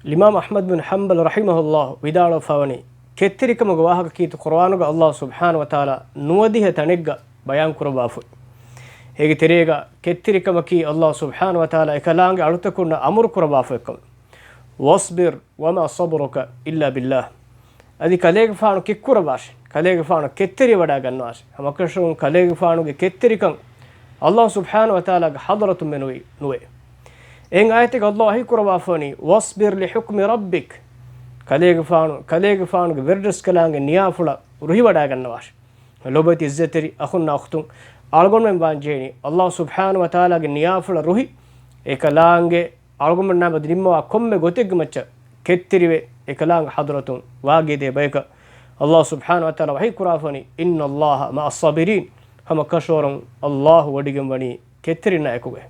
الإمام أحمد بن حنبل رحمه الله ودار فوني كتركم جواهك كيت قرآنك الله سبحانه وتعالى نوديه تنجا بيان كربافو هيك تريجا كتركم كي الله سبحانه وتعالى إكلانج علتكون أمر كربافكم واصبر وما صبرك إلا بالله أدي كليك فانو كيكورباش كليك فانو كتري ودا غنواش هم كشون كليك فانو كتريكم الله سبحانه وتعالى حضرة منوي نوي إن آيتك الله هي كربافوني واصبر لحكم ربك كليك فانو بردس كلانج نيافلا روحي ودا غنواش لوبتي الزتري أخونا أختون ألغون من بانجيني الله سبحانه وتعالى نيافلا روحي إكلانج ألغون من نام بدريمو أكم غوتيك مچا كتري إكلانج حضرة واجي دي بيك الله سبحانه وتعالى وحي كرافوني إن الله مع الصابرين هم كشورن الله وديغم وني كتري نايكوه